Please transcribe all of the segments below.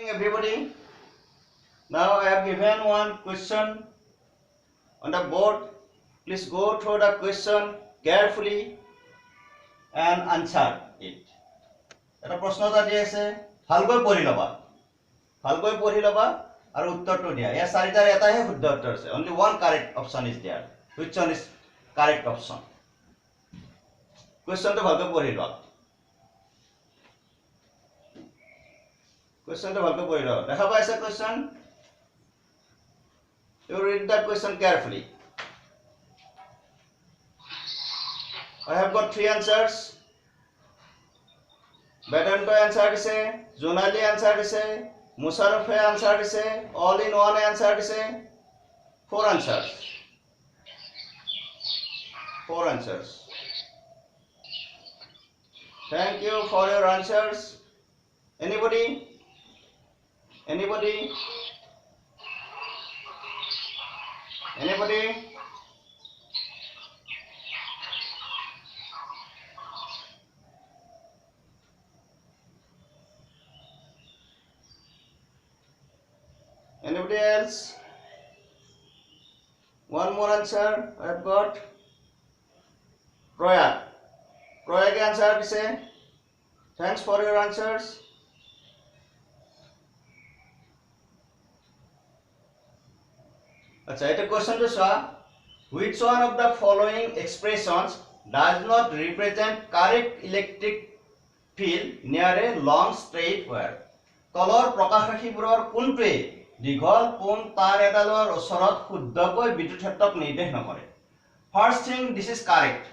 everybody. Now I have given one question on the board. Please go through the question carefully and answer it. এটা প্ৰশ্ন এটা দি আছে, ভালকৈ পঢ়ি লবা। ভালকৈ পঢ়ি লবা আৰু উত্তৰটো দিয়া। এই চাৰিটাৰ এটাহে শুদ্ধ উত্তৰ আছে। Only one correct option is there. Which one is correct option? Questionটো ভালকৈ পঢ়ি লোৱা। Questionটো ভালকৈ পঢ়ি লোৱা। দেখা পাইছা question? You read that question carefully. I have got three answers. Vedanta answer is a, Zonali answer is a, Musarrafe answer is a, all in one answer is a. Four answers. Four answers. Thank you for your answers. Anybody? Anybody? Anybody? Anybody else? One more answer I've got. Proya. Proya के answer भी से. Thanks for your answers. अच्छा ये question जो सा, which one of the following expressions does not represent correct electric field near a long straight wire? তলৰ প্ৰকাশৰাশিবোৰৰ কোনটোৱে দীঘল পোন তার এডালৰ ওচৰত শুদ্ধকৈ বিদ্যুৎ ক্ষেত্ৰক নিৰ্দেশ নকৰে? First thing, this is correct.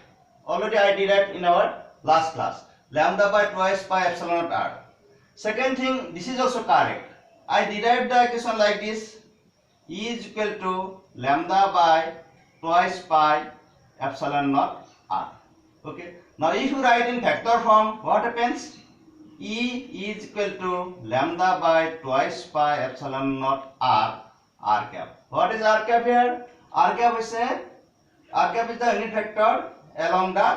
Already I derived in our last class. Lambda by twice pi epsilon naught r. Second thing, this is also correct. I derived the equation like this. E is equal to lambda by twice pi epsilon naught r. Okay. Now if you write in vector form, what happens? E is equal to lambda by twice pi epsilon naught r cap. What is r cap here? R cap is the unit vector along the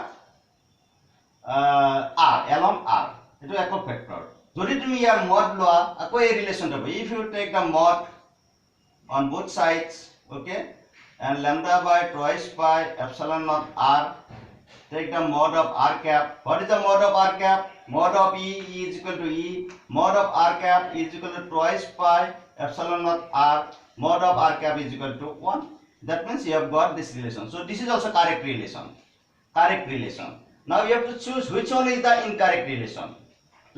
along r. It is echo vector. যদি তুমি ইয়াৰ mod লোৱা আকৌ এই relation হ'ব। If you take the mod on both sides, okay, and lambda by twice pi epsilon naught r, take the mod of r cap. What is the mod of r cap? Mod of E is equal to E. Mod of r cap is equal to twice pi epsilon naught r. Mod of r cap is equal to 1. That means you have got this relation. So this is also correct relation. Correct relation. Now you have to choose which one is the incorrect relation.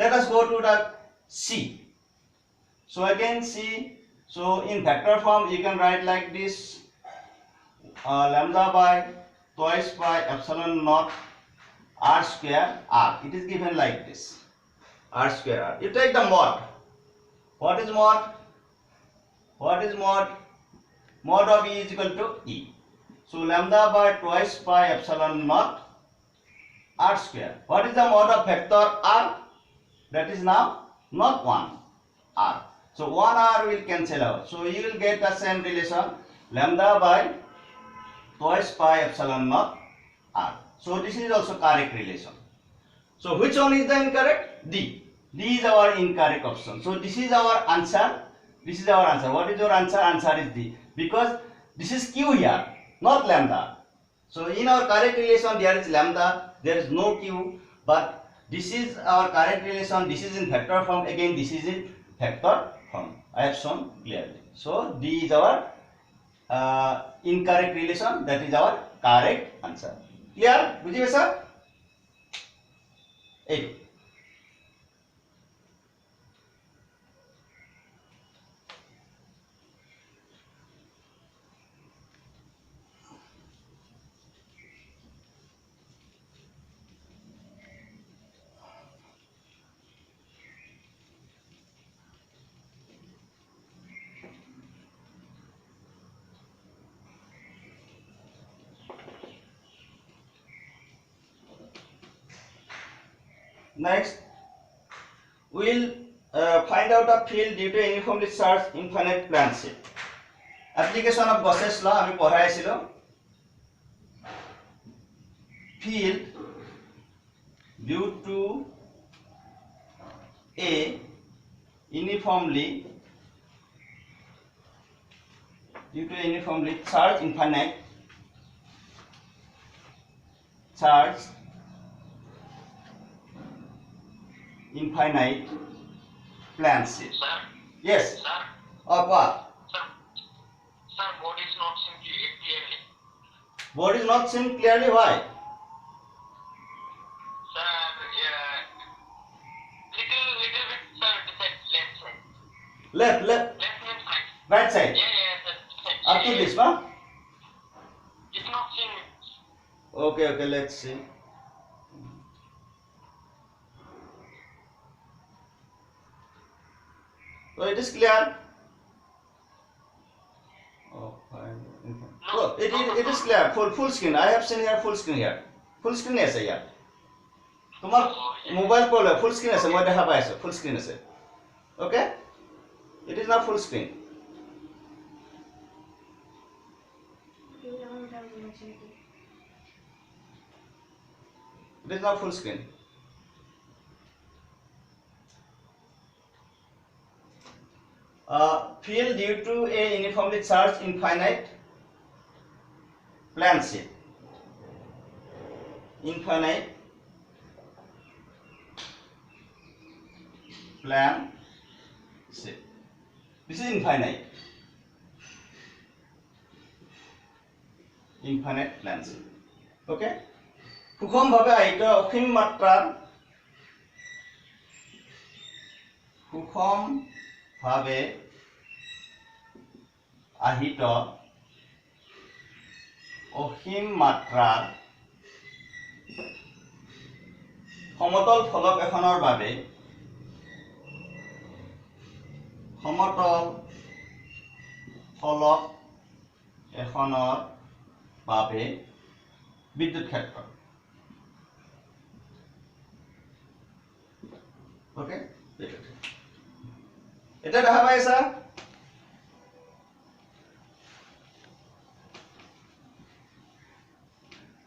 Let us go to the C. So again C. So in vector form you can write like this. Lambda by twice pi epsilon naught r square r. It is given like this. R square r. You take the mod. What is mod? What is mod? Mod of E is equal to E. So lambda by twice pi epsilon naught r square. What is the mod of vector r? That is now not 1 r. So 1 r will cancel out. So you will get the same relation, lambda by twice pi epsilon naught r. So this is also correct relation. So which one is the incorrect? D. D is our incorrect option. So this is our answer. This is our answer. What is your answer? Answer is D. Because this is Q here, not lambda. So in our correct relation there is lambda, there is no Q. But this is our correct relation. This is in vector form. Again this is in vector form. I have shown clearly. So D is our incorrect relation. That is our correct answer. Clear? বুঝি পাইছা? এই Next, we will find out a field due to uniformly charged infinite plane sheet. Application of Gauss's law আমি পঢ়াইছিলো। Field due to a uniformly due to uniformly charged infinite charged infinite plan sheet. Sir, Yes. sir, What? sir, sir, board is not seen clearly. Board is not seen clearly. Why? Sir, little bit, sir, this side, left side. Left. Left hand side. Right side. Yeah, sir. Up to this, huh? It's not seen. Okay, let's see. So it is clear. Oh, fine. Oh, it is clear. Full screen. I have seen here full screen here. Full screen is here. তোমার mobile পড়লে ফুল screen আছে মই দেখা পাই আছো full screen আছে okay it is now full screen it is now full screen field due to a uniformly charged infinite plan sheet infinite plan sheet this is infinite plan sheet okay সুষম ভাবে আহিত অসীম মাত্রার সুষম ভাবে আহিত অসীম মাত্রার সমতল ফলক এখনৰ বাবে সমতল ফলক এখনৰ বাবে বিদ্যুৎ ক্ষেত্ৰ ওকে এটা দেখা পাইছা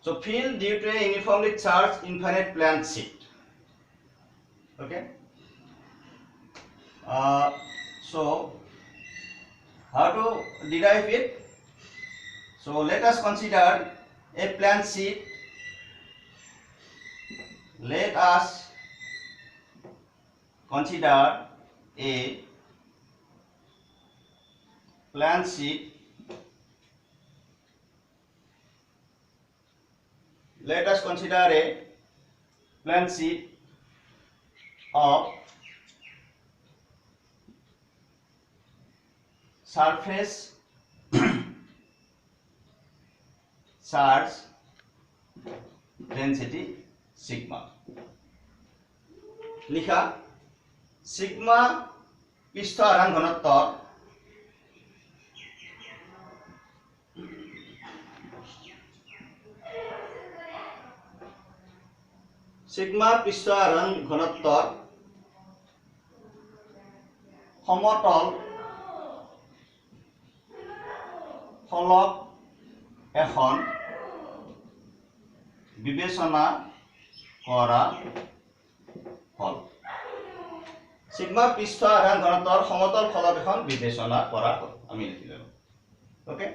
so field due to a uniformly charged infinite plan sheet okay so how to derive it so let us consider a plan sheet let us consider a plan sheet let us consider a plan sheet of surface charge density sigma লিখা sigma পৃষ্ঠ আধান ঘনত্ব sigma পৃষ্ঠ আধান ঘনত্ব সমতল ফলক এখন বিবেচনা কৰা হল সিগমা পৃষ্ঠ আধান ঘনত্বৰ সমতল ফলক এখন বিবেচনা কৰা হল আমি লিখিলো ওকে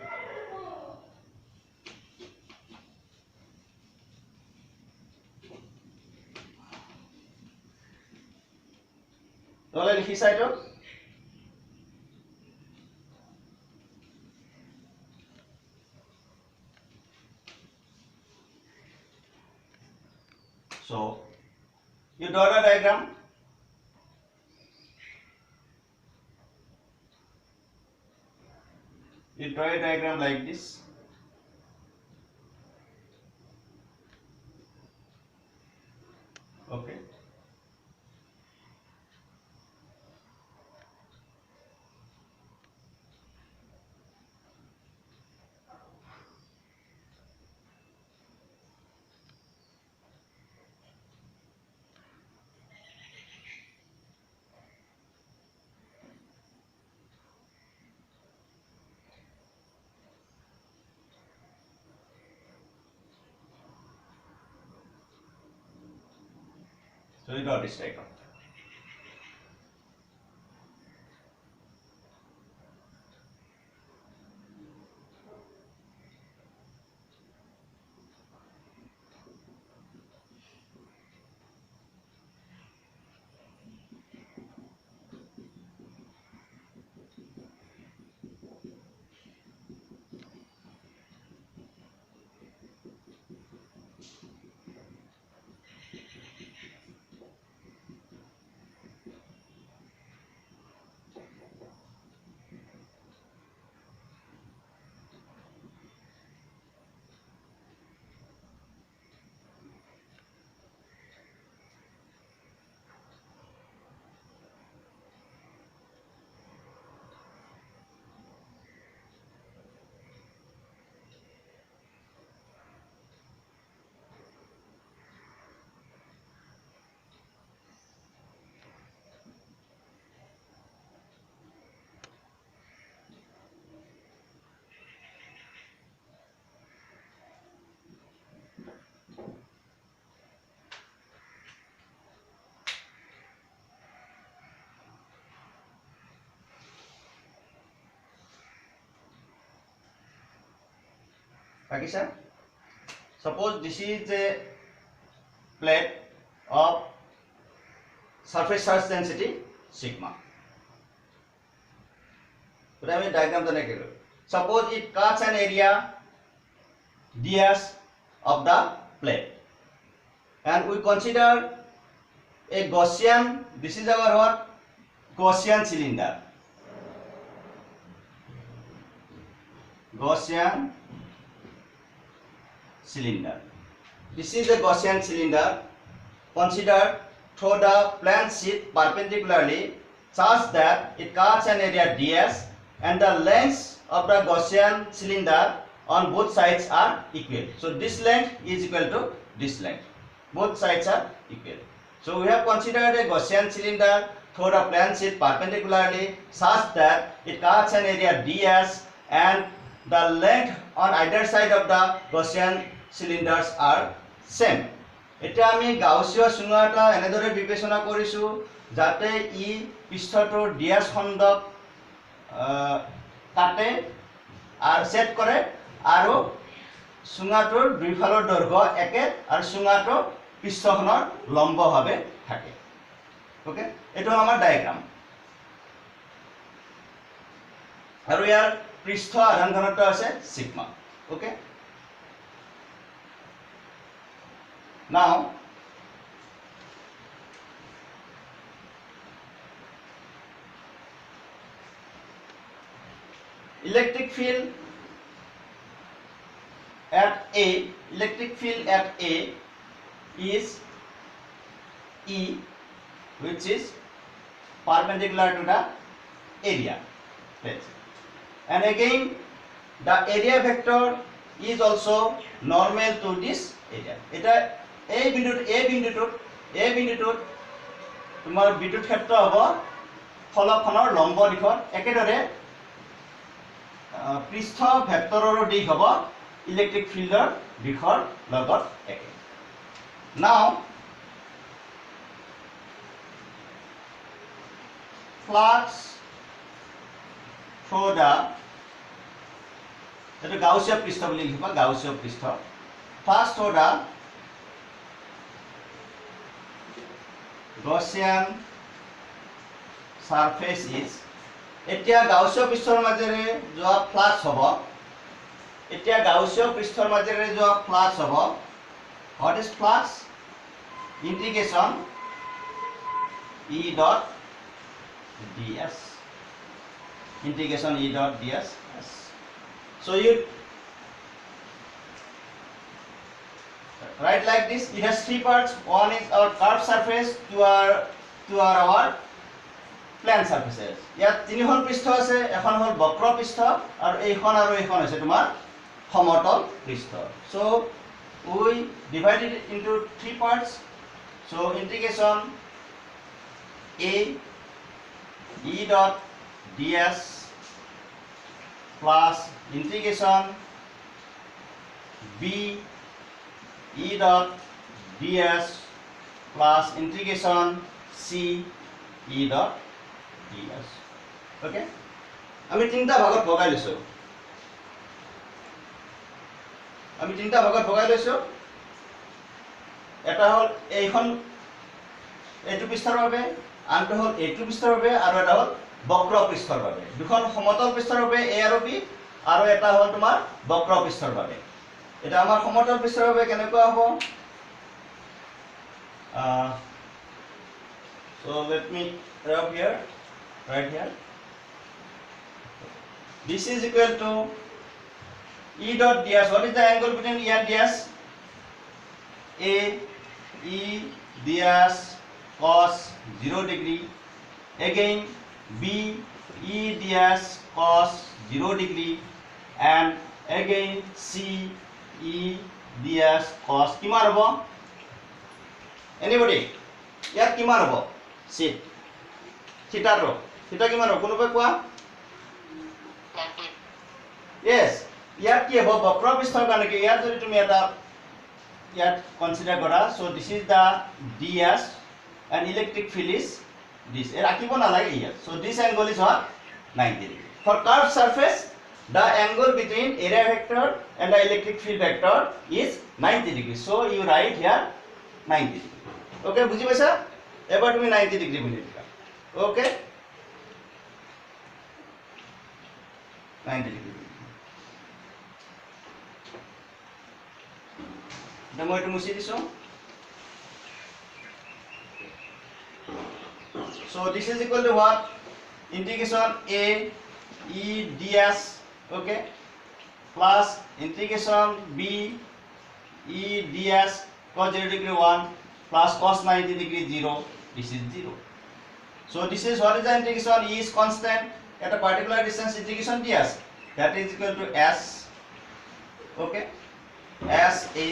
তাহলে লিখিছা এটা so you draw the diagram you draw a diagram like this okay so you draw this diagram Akisha, suppose this is a plate of surface charge density sigma. But I mean diagram the next. Suppose it cuts an area ds of the plate, and we consider a Gaussian. This is our what? Gaussian cylinder. Gaussian cylinder. This is a Gaussian cylinder. Consider through the plane sheet perpendicularly such that it cuts an area ds, and the lengths of the Gaussian cylinder on both sides are equal. So this length is equal to this length. Both sides are equal. So we have considered a Gaussian cylinder through the plane sheet perpendicularly such that it cuts an area ds, and the length on either side of the Gaussian cylinders are same. এতিয়া আমি গাউসীয় সুঙা এটা এনেদৰে বিবেচনা কৰিছো যাতে ই পৃষ্ঠটোৰ DS খণ্ডক কাটে আৰু সেট কৰে আৰু সুঙাটোৰ দুইফালৰ দৈৰ্ঘ্য একে আৰু সুঙাটো পৃষ্ঠখনৰ লম্বভাৱে থাকে ওকে এটো আমাৰ ডায়াগ্ৰাম আৰু ইয়াৰ পৃষ্ঠ আধান ঘনত্ব আছে sigma okay now electric field at A is E, which is perpendicular to the area, and again the area vector is also normal to this area. এটা A বিন্দুটোত তোমাৰ বিদ্যুৎ ক্ষেত্ৰ হ'ব ফলকখনৰ লম্ব দিশত একেদৰে পৃষ্ঠ ভেক্টৰৰ দিশ হ'ব ইলেক্ট্ৰিক ফিল্ডৰ দিশৰ লগত একে now flux through the এটা গাউসীয় পৃষ্ঠ বুলি লিখিবা গাউসীয় পৃষ্ঠ flux through the Gaussian surface is এতিয়া গাউসীয় পৃষ্ঠৰ মাজেৰে যোৱা ফ্লাক্স হ'ব এতিয়া গাউসীয় পৃষ্ঠৰ মাজেৰে যোৱা ফ্লাক্স হ'ব what is flux integration E dot ds integration E dot ds so you write like this. It has three parts. One is our curved surface, two are our plane surfaces. ইয়াত তিনিখন পৃষ্ঠ আছে এখন হল বক্ৰ পৃষ্ঠ আৰু এইখন হৈছে তোমাৰ সমতল পৃষ্ঠ so we divide it into three parts so integration A E dot ds plus integration B E dot ds plus integration C E dot ds okay আমি তিনটা ভাগত ভগাই লৈছো এটা হল এইখন এইটো পৃষ্ঠৰ বাবে আনটো হল এইটো পৃষ্ঠৰ বাবে আৰু এটা হল বক্ৰ পৃষ্ঠৰ বাবে দুখন সমতল পৃষ্ঠৰ বাবে A আৰু B আৰু এটা হল তোমাৰ বক্ৰ পৃষ্ঠৰ বাবে এটা আমাৰ সমতল পৃষ্ঠৰ বাবে কেনেকুৱা হ'ব so let me rub here right here this is equal to E dot ds what is the angle between E and ds A E ds cos 0 degree again B E ds cos 0 degree and again C E ds cos কিমান হ'ব anybody ইয়াত কিমান হ'ব sit theta কিমান হ'ব কোনোবাই কোৱা yes ইয়াত কি হ'ব বক্ৰ পৃষ্ঠৰ কাৰণে কি ইয়াত যদি তুমি এটা ইয়াত কনসিডাৰ কৰা so this is the ds and electric field is this এ ৰাখিব নালাগে ইয়াত so this angle is what 90 degree for curved surface the angle between area vector and the electric field vector is 90 degrees. So you write here 90 degree. Okay, বুঝি পাইছা? এবাৰ তুমি 90 degree বুলি লিখা। Okay, 90 degree. Now মই এইটো মুছি দিছো। So this is equal to what? Integration a e ds, okay, plus integration b e ds cos 0 degree 1 plus cos 90 degree 0. This is 0. So this is what is the integration? E is constant at a particular distance. Integration ds, that is equal to s, okay, s a,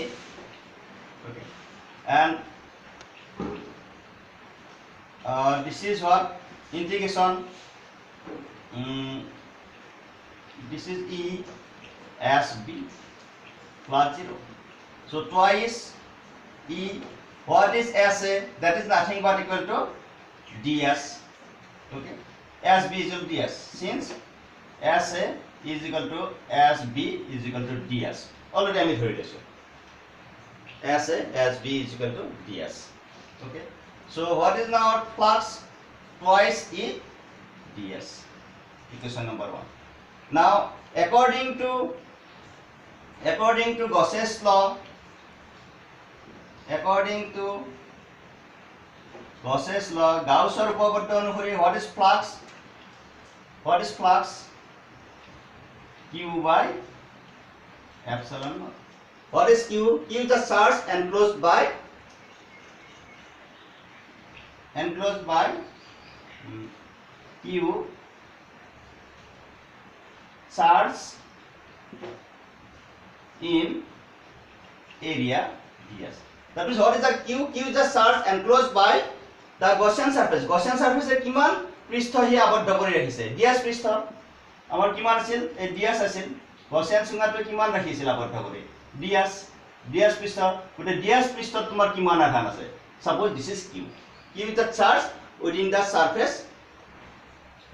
okay, and this is what integration, this is e s b plus 0. So twice e, what is s a? That is nothing but equal to ds, okay, s b is equal to ds, since s a is equal to s b is equal to ds. Already I am heard this. S a s b is equal to ds, okay. So what is now flux? Twice e ds, equation number 1. Now according to Gauss's law, Gauss's উপপাদ্য অনুসৰি what is flux? Q by epsilon naught. What is Q? Q is the charge enclosed by Q, charge in area ds. That is what is the Q? Q is the charge enclosed by the Gaussian surface. Gaussian surface এ কিমান পৃষ্ঠ হি আবদ্ধ কৰি ৰাখিছে? ds পৃষ্ঠ আমাৰ কিমান আছিল? এই ds আছিল। Gaussian সীমাটো কিমান ৰাখিছিল আবদ্ধ কৰি? ds পৃষ্ঠ। গতে ds পৃষ্ঠত তোমাৰ কিমান আধান আছে? Suppose this is Q. Q is the charge within the surface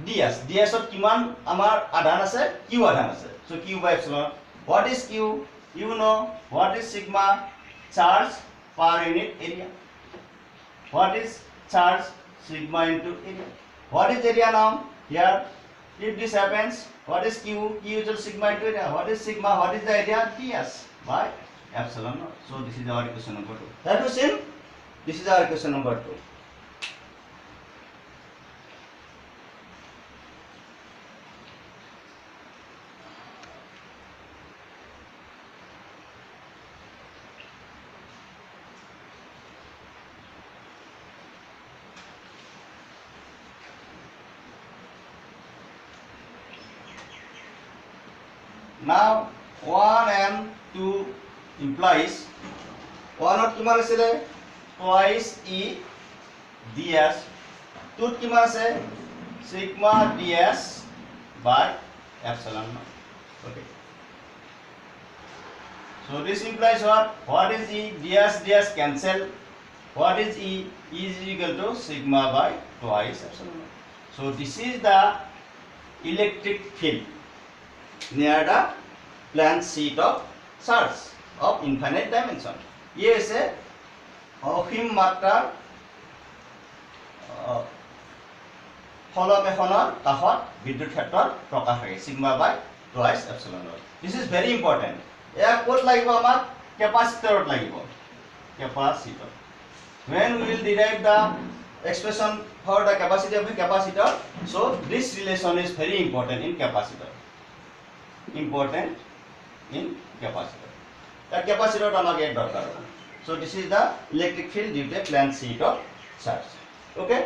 ds. ds ত কিমান আমাৰ আধান আছে? Q আধান আছে। So Q by epsilon. What is Q? You know what is sigma? Charge per unit area. What is charge? Sigma into area. What is area now? Here, if this happens, what is Q? Q is sigma into area. What is sigma? What is the area? ds by epsilon naught. So this is our equation number 2. Have you seen? This is our equation number 2. Now 1 and 2 implies 1 ত কিমান আছিল? twice e ds, 2 ত কিমান আছে? sigma ds by epsilon naught, okay. So this implies what? What is e? ds cancel. What is e? E is equal to sigma by twice epsilon naught. So this is the electric field near the blank sheet of charge of infinite dimension. ये ऐसे অসীম মাত্ৰাৰ ফলক এখনৰ কাষত বিদ্যুৎ ক্ষেত্ৰৰ প্ৰকাশ থাকে sigma by twice epsilon naught. This is very important. এয়া ক'ত লাগিব আমাক? কেপাচিটৰত লাগিব, capacitor. When we will derive the expression for the capacity of a capacitor, so this relation is very important in capacitor. That capacitor আমাকে দরকার। So this is the electric field due to a blank sheet of charge. Okay,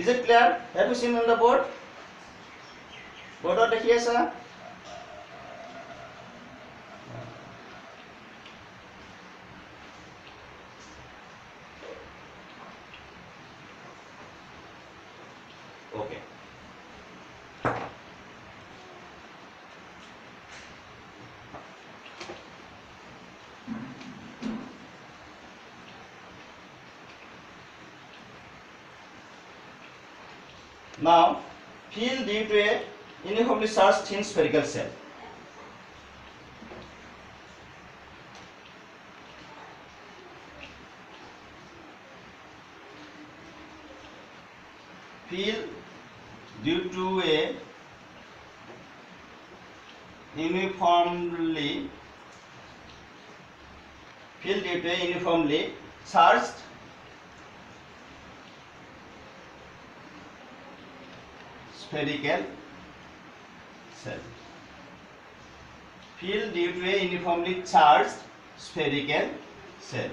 is it clear? Have you seen on the board? Board দেখি আছা? Okay. Now, field due to a uniformly charged thin spherical cell. fill due to a uniformly charged spherical cell. Fill due to a uniformly charged spherical cell.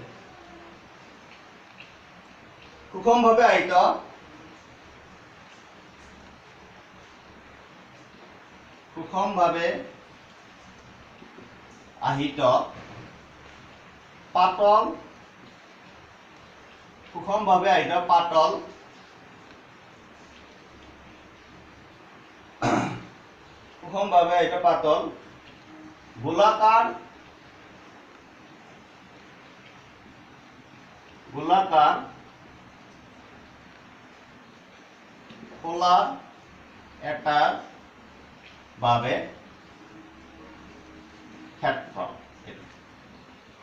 সুষমভাৱে আহিত পাতল গোলাকাৰ খোলা এটাৰ বাবে ক্ষেত্ৰ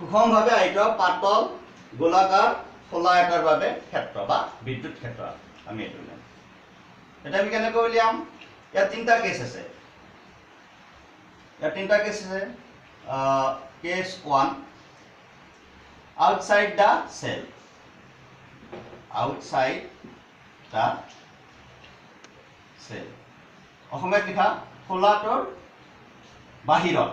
সুষমভাৱে আহিত পাতল গোলাকাৰ খোলা এটাৰ বাবে ক্ষেত্ৰ বা বিদ্যুৎ ক্ষেত্ৰ আমি এইটো নাম এটা আমি কেনেকৈ উলিয়াম ইয়াত তিনিটা কেছ আছে কেছ 1 outside the cell অসমীয়াত লিখা খোলাটোৰ বাহিৰত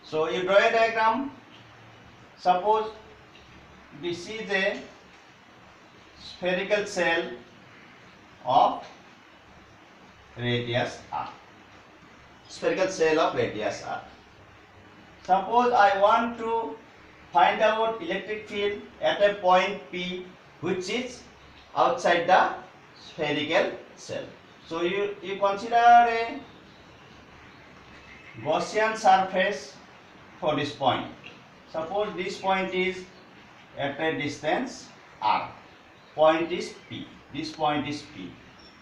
so you draw a diagram. Suppose this is a spherical cell of radius r. Suppose I want to find out electric field at a point P which is outside the spherical cell. So you consider a Gaussian surface for this point. Suppose this point is at a distance r. Point is P. This point is P.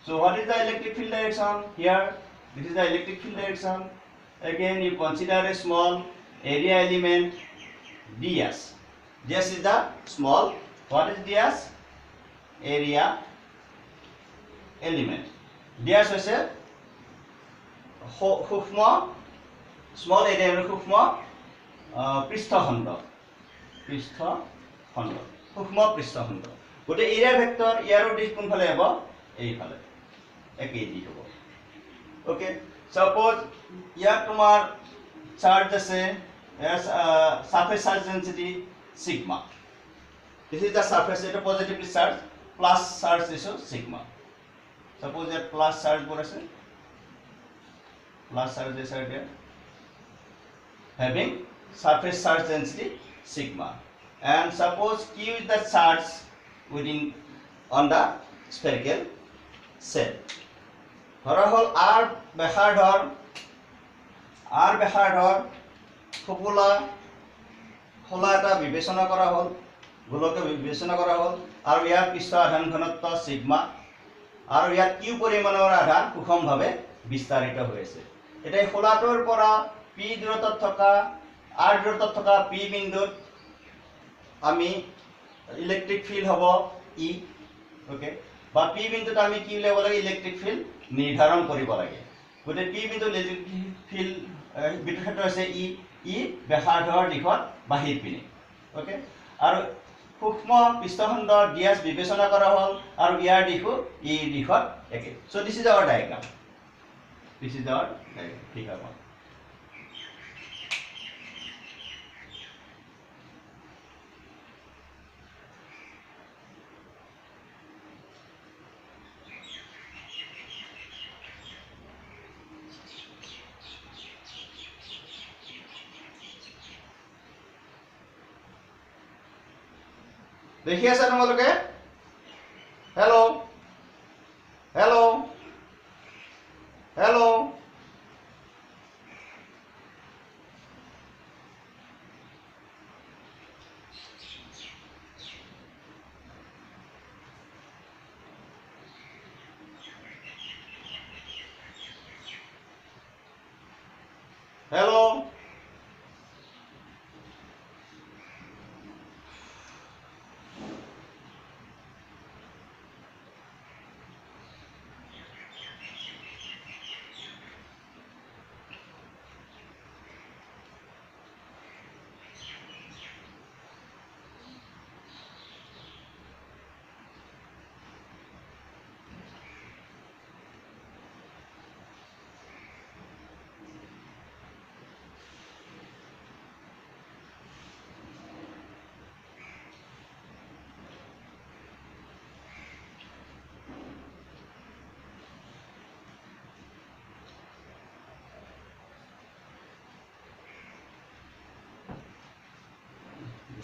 So what is the electric field direction? Here, this is the electric field direction. Again, you consider a small area element ds. Ds is the small. What is ds? Area element. ds is a small area element সূক্ষ্ম পৃষ্ঠখণ্ড গোটেই area vector ইয়াৰো দিশ কোনফালে হ'ব এইফালে একেই দিশ হ'ব ওকে সাপোজ ইয়াত তোমাৰ চাৰ্জ আছে surface charge density sigma this is the surface এটা পজিটিভলি চার্জ প্লাস চার্জ দিছো সিগমা সাপোজ ইয়াত প্লাস চার্জ বোৰ আছে plus charge is there having surface charge density sigma and suppose q is the charge within on the spherical cell ধৰা হল r ব্যাসাৰ্ধৰ খোলা এটা বিবেচনা কৰা হল গোলকে বিবেচনা কৰা হল আৰু ইয়াৰ পৃষ্ঠ আধান ঘনত্ব সিগমা আৰু ইয়াত q পৰিমাণৰ আধান সুষমভাৱে বিস্তাৰিত হৈ আছে এটা খোলাটোৰ পৰা p দূৰত্বত থকা r দূৰত্বত থকা p বিন্দুত আমি ইলেক্ট্ৰিক ফিল্ড হ'ব e ওকে বা p বিন্দুত আমি কি উলিয়াব লাগে ইলেক্ট্ৰিক ফিল্ড নিৰ্ধাৰণ কৰিব লাগে গতে p বিন্দু ইলেক্ট্ৰিক ফিল্ড বিদ্যুৎ ক্ষেত্ৰ আছে e ব্যাসাৰ্ধৰ দিশত বাহিৰ পিনে ওকে আৰু সূক্ষ্ম পৃষ্ঠখণ্ড ds বিবেচনা কৰা হল আৰু ইয়াৰ দিশো e দিশত একে so this is our diagram ঠিক আছে দেখি আছে তোমালোকে হেল্ল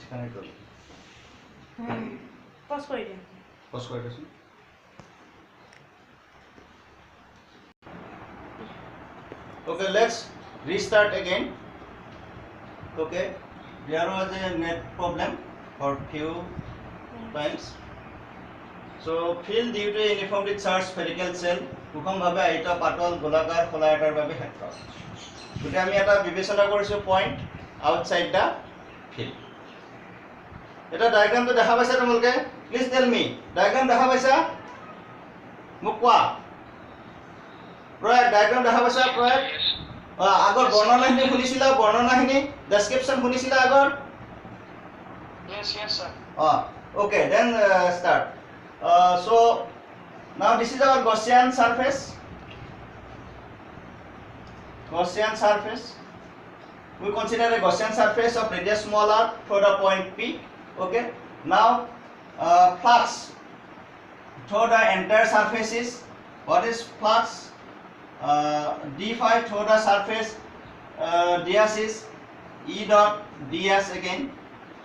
disconnect হ'ল পজ কৰি দিম pause কৰি দিছো okay let's restart again okay there was a net problem for few times so fill due to uniformly charged spherical cell সুষম ভাবে আহিত পাতল গোলাকাৰ খোলা এটাৰ বাবে ক্ষেত্ৰ গতি আমি এটা বিবেচনা কৰিছো পইণ্ট আউটসাইড দা ফিল্ড এটা ডায়াগ্ৰামটো দেখা পাইছা তোমালোকে প্লিজ টেল মি ডায়াগ্ৰাম দেখা পাইছা মোক কোৱা প্ৰয়াগ ডায়াগ্ৰাম দেখা পাইছা প্ৰয়াগ আগৰ বৰ্ণনাখিনি শুনিছিলা বৰ্ণনাখিনি ডেসক্ৰিপচন শুনিছিলা আগৰ Yes, sir. Okay then start so now this is our Gaussian surface we consider a Gaussian surface of radius small r for the point P okay now flux through the entire surface is what is flux d phi through the surface ds is E dot ds again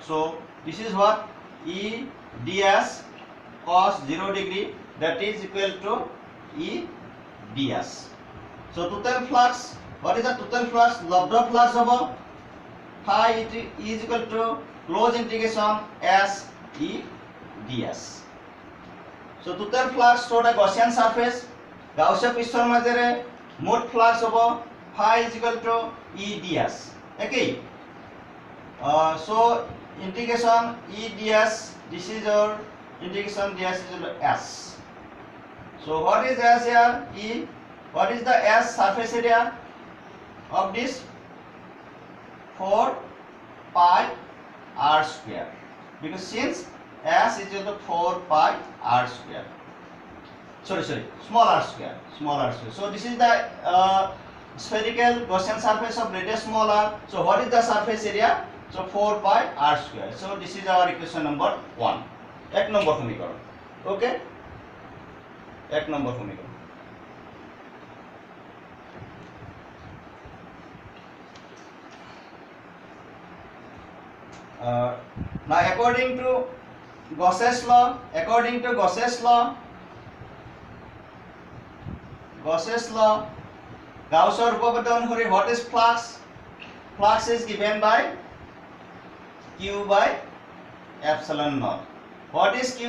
so this is what E ds cos 0 degree that is equal to E ds so total flux what is the total flux lambda flux over phi is equal to close integration s E ds so total flux through the Gaussian surface Gaussian পৃষ্ঠৰ মাজেৰে মোট flux হ'ব phi is equal to E ds okay so integration E ds this is our integration ds is equal to s so what is s here E what is the s surface area of this 4 pi r square because since s is equal to 4 pi r square small r square so this is the spherical Gaussian surface of radius small r so what is the surface area so 4 pi r square so this is our equation number 1 এক number সমীকৰণ okay এক number সমীকৰণ now according to Gauss's law Gauss's উপপাদ্য অনুসৰি what is flux is given by q by epsilon naught what is q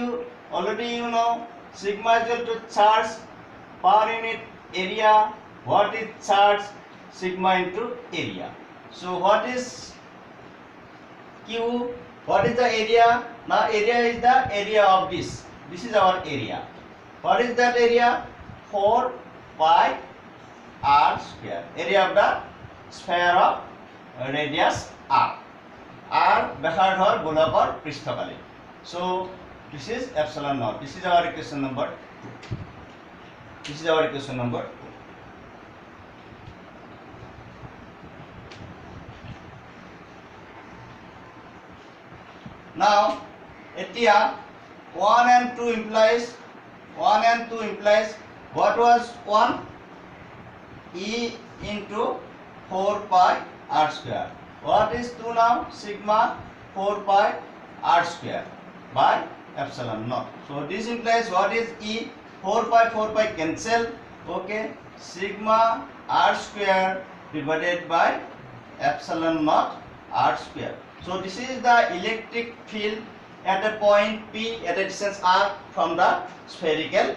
already you know sigma is equal to charge per unit area what is charge sigma into area so what is q what is the area now area is the area of this is our area what is that area 4 pi r square area of the sphere of radius r ব্যাসাৰ্ধৰ গোলকৰ পৃষ্ঠকালি so this is epsilon naught this is our equation number 2 now etia 1 and 2 implies what was 1 E into 4 pi r square what is 2 now sigma 4 pi r square by epsilon naught so this implies what is E 4 pi cancel okay sigma r square divided by epsilon naught r square so this is the electric field at a point P at a distance r from the spherical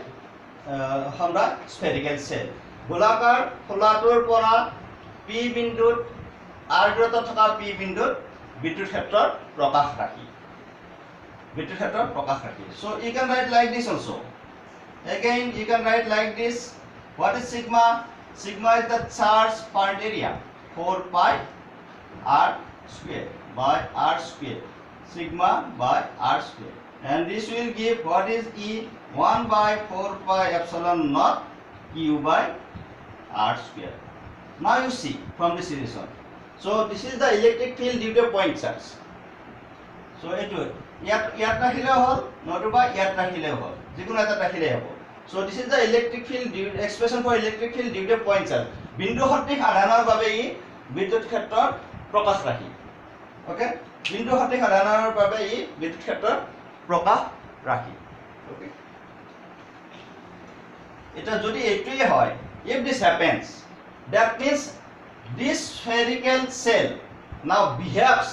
cell গোলাকাৰ খোলাটোৰ পৰা P বিন্দুত r দূৰত্বত থকা P বিন্দুত বিদ্যুৎ ক্ষেত্ৰৰ প্ৰকাশ ৰাখি so you can write like this also again you can write like this what is sigma is the charge point area 4 pi r square by r square sigma by r square and this will give what is E 1 by 4 pi epsilon naught q by r square now you see from this relation so this is the electric field due to point charge so eto ইয়াত ৰাখিলে হল নতুবা ইয়াত ৰাখিলে হল যিকোনো এটা ৰাখিলে হ'ব so this is the electric field expression for electric field due to point charge বিন্দু সদৃশ আধানৰ বাবে ই বিদ্যুৎ ক্ষেত্ৰৰ প্ৰকাশ ৰাখি ওকে বিন্দু সদৃশ সাধাৰণৰ বাবে ই বিদ্যুৎ ক্ষেত্ৰৰ প্ৰকাশ ৰাখি ওকে এটা যদি এইটোৱে হয় if this happens that means this spherical cell now behaves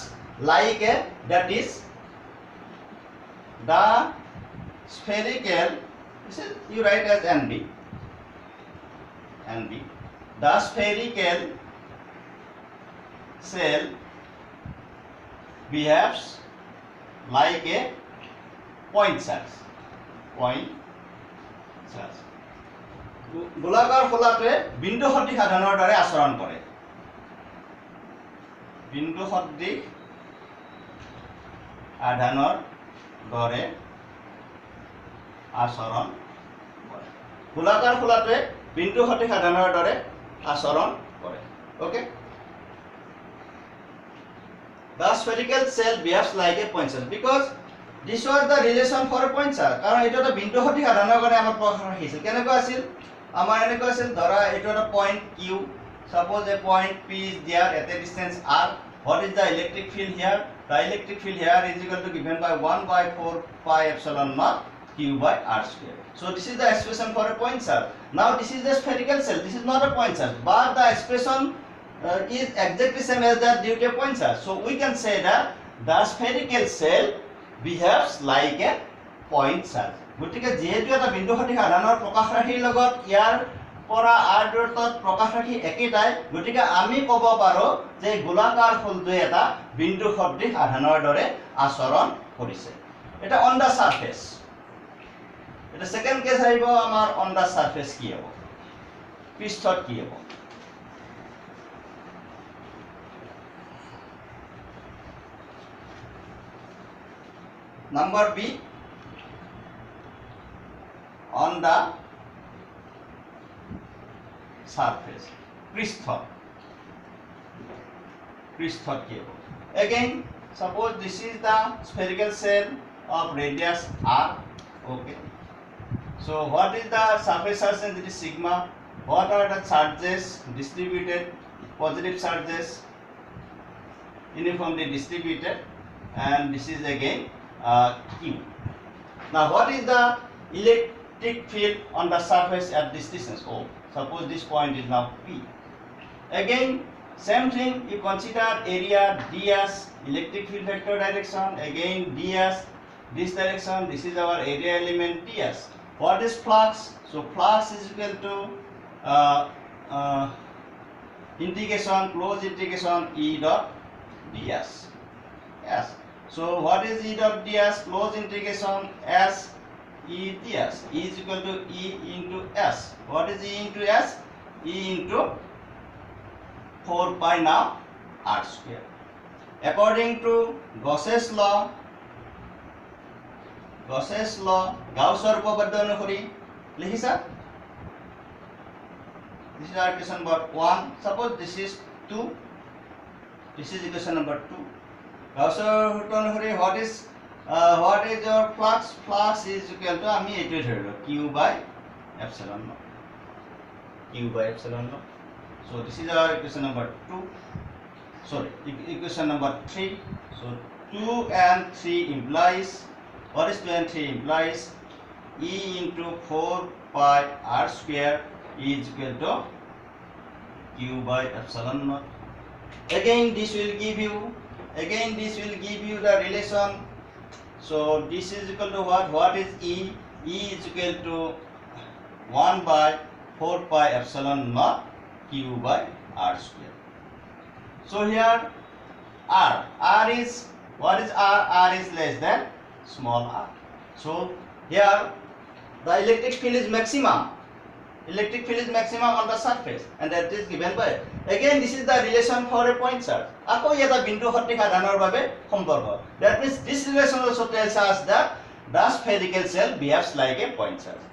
like a that is the spherical this is you write as NB the spherical cell behaves like a point charge গোলাকাৰ খোলাটোৱে বিন্দু সদৃশ আধানৰ দৰে আচৰণ কৰে বিন্দু সদৃশ আধানৰ দৰে আচৰণ কৰে গোলাকাৰ খোলাটোৱে বিন্দু সদৃশ আধানৰ দৰে আচৰণ কৰে ওকে The spherical cell behaves like a point charge because this was the relation for a point charge. কাৰণ এইটো এটা বিন্দু সদৃশ আধানৰ কাৰণে আমাৰ প্ৰকাশ ৰাখিছিল কেনেকুৱা আছিল আমাৰ এনেকুৱা আছিল ধৰা এইটো এটা point Q suppose a point P is there at a distance R what is the electric field here the electric field here is equal to given by 1 by 4 pi epsilon naught Q by R square so this is the expression for a point charge now this is the spherical cell this is not a point charge but the expression is exactly same as that due to a point charge. So we can say that the spherical cell behaves like a point charge. গতিকে যেহেতু এটা বিন্দু সদৃশ আধানৰ প্ৰকাশ ৰাশিৰ লগত ইয়াৰ পৰা r দূৰত্বত প্ৰকাশ ৰাশি একেটাই গতিকে আমি ক'ব পাৰো যে গোলাকাৰ খোলটোৱে এটা বিন্দু সদৃশ আধানৰ দৰে আচৰণ কৰিছে এটা অন দা সাৰফেস এটা সেকেন্ড কেস আহিব আমাৰ অন দা সাৰফেস কি হ'ব পৃষ্ঠত কি হ'ব Number B on the surface pristhot cable again suppose this is the spherical cell of radius r okay so what is the surface charge density sigma what are the charges distributed positive charges uniformly distributed and this is again Q. Now what is the electric field on the surface at this distance O? Suppose this point is now P. Again same thing you consider area ds electric field vector direction again ds this direction this is our area element ds. What is flux? So flux is equal to integration close integration E dot ds. Yes. So what is E dot ds close integration S E ds E is equal to E into S. What is E into S? E into 4 pi now R square. According to Gauss's law Gauss's উপপাদ্য অনুসৰি লিখিছা this is our equation number 1 suppose this is 2 this is equation number 2 Gauss's অনুসৰি what is your flux is equal to আমি এইটো ধৰিলো Q by epsilon naught so this is our equation number 2 sorry equation number 3 so 2 and 3 implies what is 2 and 3 implies E into 4 pi R square is equal to Q by epsilon naught again this will give you the relation so this is equal to what is E is equal to 1 by 4 pi epsilon naught Q by R square so here R is what is R is less than small r so here the electric field is maximum on the surface and that is given by again this is the relation for a point charge আকৌ এটা বিন্দু সদৃশ আধানৰ বাবে সম্পৰ্ক that means this relation also tells us that the spherical cell behaves like a point charge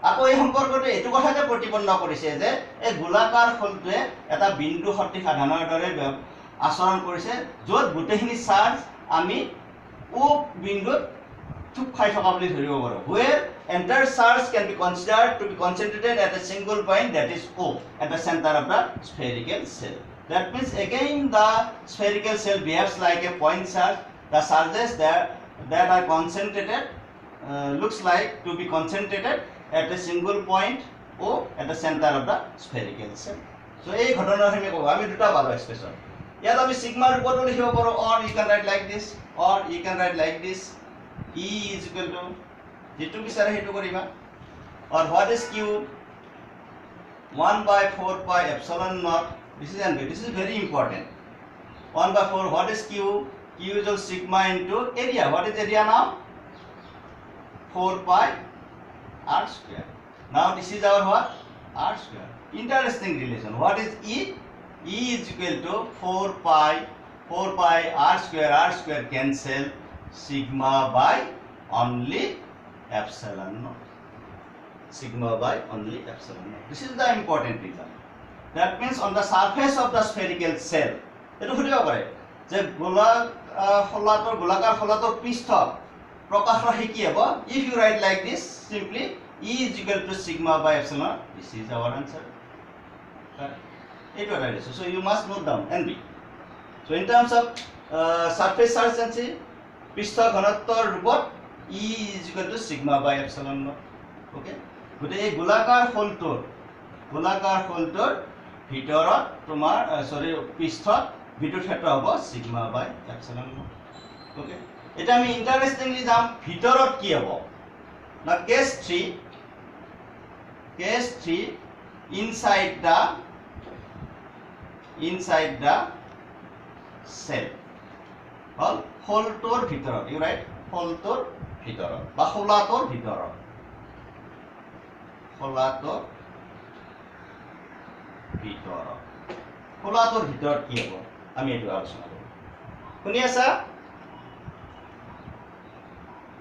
আকৌ এই সম্পৰ্কটো এটো কথাকে প্ৰতিপন্ন কৰিছে যে এই গোলাকাৰ খোলটোৱে এটা বিন্দু সদৃশ আধানৰ দৰে আচৰণ কৰিছে য'ত গোটেইখিনি চাৰ্জ আমি ও বিন্দুত থুপ খাই থকা বুলি ধৰিব পাৰো where entire charge can be considered to be concentrated at a single point that is O at the center of the spherical cell That means again the spherical shell behaves like a point charge. The charges that are concentrated looks like to be concentrated at a single point O at the center of the spherical shell. So এই ঘটনাৰ আমি কব আমি দুটা পালো expression ইয়াত আমি sigma ৰূপটো লিখিব পাৰো or you can write like this or you can write like this E is equal to যেটো বিচাৰে হেতু কৰিবা or what is Q 1 by 4 pi epsilon naught. This is NB. This is very important. 1 by 4. What is Q? Q is equal sigma into area. What is area now? 4 pi r square. Now this is our what? R square. Interesting relation. What is E? E is equal to 4 pi r square. R square cancel sigma by only epsilon naught. Sigma by only epsilon naught. This is the important reason. That means on the surface of the spherical shell, etu hudibo pare je গোলাকাৰ ফলাতৰ পৃষ্ঠ প্ৰকাশ ৰাশি কি হ'ব? If you write like this, simply E is equal to sigma by epsilon. This is our answer. It was so you must note down NB. So in terms of surface charge density, পৃষ্ঠ ঘনত্বৰ ৰূপত E is equal to sigma by epsilon naught. Okay. গতে এই গোলাকাৰ ফলটোৰ ভিতৰত তোমাৰ পৃষ্ঠত বিদ্যুৎ ক্ষেত্ৰ হ'ব sigma by epsilon naught okay এটা আমি ইন্টারেস্টিংলি যাম ভিতৰত কি হ'ব না কেস 3 inside the cell হল ফলটোৰ ভিতৰত ইউ ৰাইট ফলটোৰ ভিতৰত বা খোলাটোৰ ভিতৰত খোলাটোৰ ভিতৰত কি হ'ব আমি এটো আলোচনা কৰিম শুনি আছা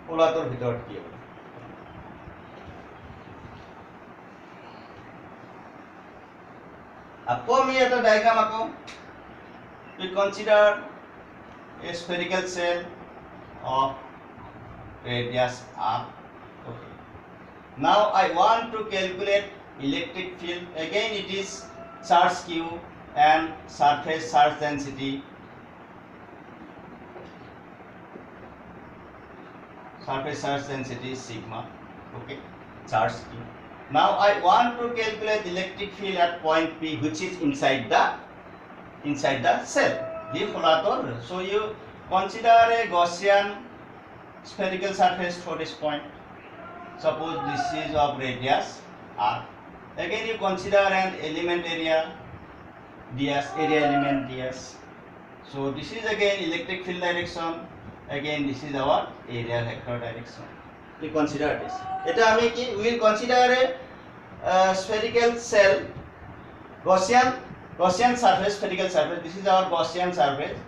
খোলাটোৰ ভিতৰত কি হ'ব আকৌ আমি এটা ডায়াগ্ৰাম আকো we consider a spherical shell of radius r. Okay. Now I want to calculate electric field. Again it is charge q and surface charge density. Surface charge density is sigma. Okay. Charge q. Now I want to calculate electric field at point P, which is inside the cell. So you consider a Gaussian spherical surface for this point. Suppose this is of radius r. Again you consider an element area ds, area element ds. So this is again electric field direction. Again this is our area vector direction. We consider this. Eta ami ki we will consider a spherical cell, Gaussian surface, spherical surface. This is our Gaussian surface.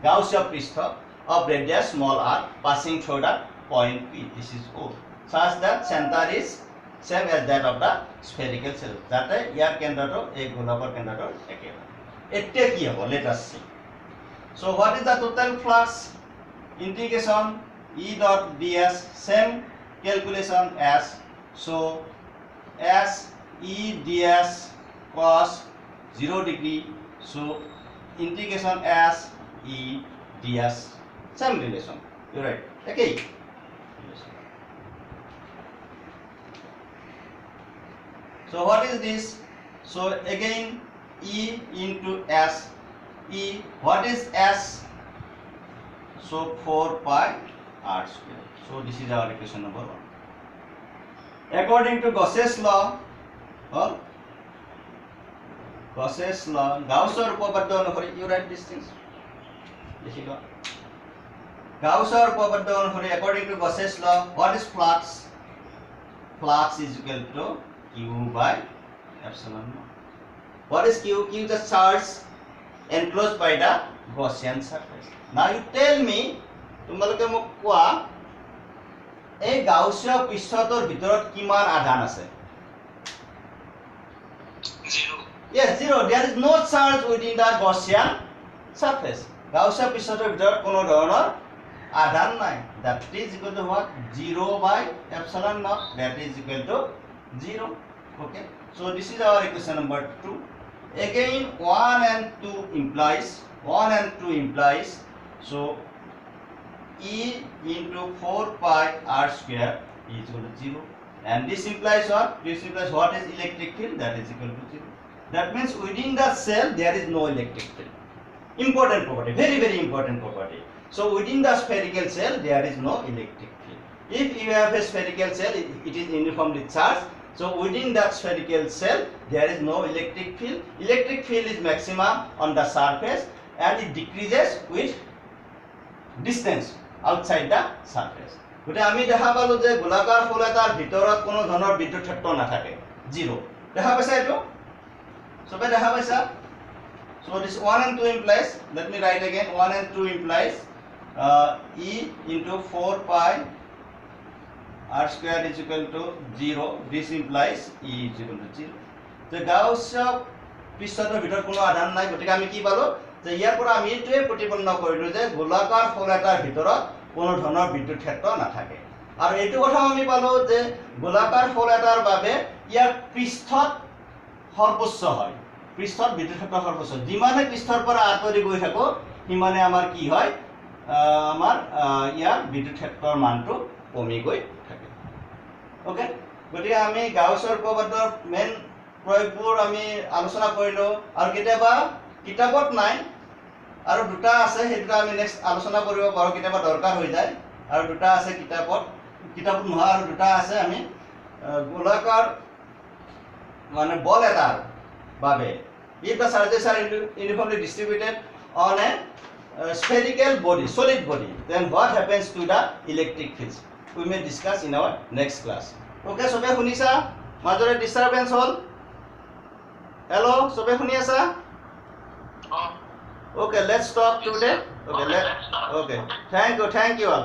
Gaussian pistha of radius small r passing through the point P. This is O. Such that center is same as that of the spherical cell. That is here kendra to ek golakar kendra to ekebare. Ette ki hobo? Let us see. So what is the total flux? Integration E dot ds, same calculation as so as E ds cos 0 degree. So integration as E ds, same relation. You're right. Okay. So what is this? So again E into S. E, what is S? So 4 pi r square. So this is our equation number 1. According to Gauss's law, Gauss's উপপাদ্য অনুসৰি, you write these things. Gauss's উপপাদ্য অনুসৰি, according to Gauss's law, what is flux? Flux is equal to Q by epsilon naught. What is Q? Q is the charge enclosed by the Gaussian surface. Now you tell me, তোমালোকে মোক কোৱা এই গাউসীয় পৃষ্ঠটোৰ ভিতৰত কিমান আধান আছে? 0. Yes, 0. There is no charge within the Gaussian surface. গাউসীয় পৃষ্ঠটোৰ ভিতৰত কোনো ধৰণৰ আধান নাই. That is equal to what? 0 by epsilon naught. That is equal to 0. Okay, so this is our equation number 2. Again 1 and 2 implies so E into 4 pi r square is equal to 0, and this implies what? This implies what is electric field? That is equal to 0. That means within the cell there is no electric field. Important property, very very important property. So within the spherical cell there is no electric field. If you have a spherical cell, it is uniformly charged. So within that spherical cell there is no electric field. Electric field is maximum on the surface and it decreases with distance outside the surface. But আমি দেখা পালো যে গোলাকাৰ ফুল এটাৰ ভিতৰত কোনো ধৰণৰ বিদ্যুৎ ক্ষেত্ৰ নাথাকে, জিৰো। দেখা পাইছা এইটো? সবে দেখা পাইছা? So this 1 and 2 implies, let me write again, 1 and 2 implies E into 4 pi r square is equal to 0. This implies E is equal to 0. So Gauss পৃষ্ঠৰ ভিতৰত কোনো আধান নাই, গতিকে আমি কি পালো যে ইয়াৰ পৰা আমি এইটোৱে প্ৰতিপন্ন কৰিলো যে গোলাকাৰ ফুল এটাৰ ভিতৰত কোনো ধৰণৰ বিদ্যুৎ ক্ষেত্ৰ নাথাকে। আৰু এইটো কথা আমি পালো যে গোলাকাৰ ফুল এটাৰ বাবে ইয়াৰ পৃষ্ঠত সৰ্বোচ্চ হয়, পৃষ্ঠত বিদ্যুৎ ক্ষেত্ৰ সৰ্বোচ্চ। যিমানে পৃষ্ঠৰ পৰা আঁতৰি গৈ থাকো সিমানে আমাৰ কি হয়, আমাৰ ইয়াৰ বিদ্যুৎ ক্ষেত্ৰৰ মানটো কমি গৈ থাকে। ওকে, গতিকে আমি গাউছৰ উপপাদ্যৰ মেইন প্ৰয়োগবোৰ আমি আলোচনা কৰিলো। আৰু কেতিয়াবা কিতাপত নাই আৰু দুটা আছে, সেই দুটা আমি নেক্সট আলোচনা কৰিব পাৰোঁ, কেতিয়াবা দৰকাৰ হৈ যায়। আৰু দুটা আছে কিতাপত নহয়, আৰু দুটা আছে আমি গোলাকাৰ মানে বল এটাৰ বাবে if the charges are uniformly distributed on a spherical body, solid body, then what happens to the electric fields? We may discuss in our next class. Okay, sobe শুনিছা? মাজৰে disturbance হল? Hello, sobe শুনি আছা? Okay, let's stop today. Okay, thank you all.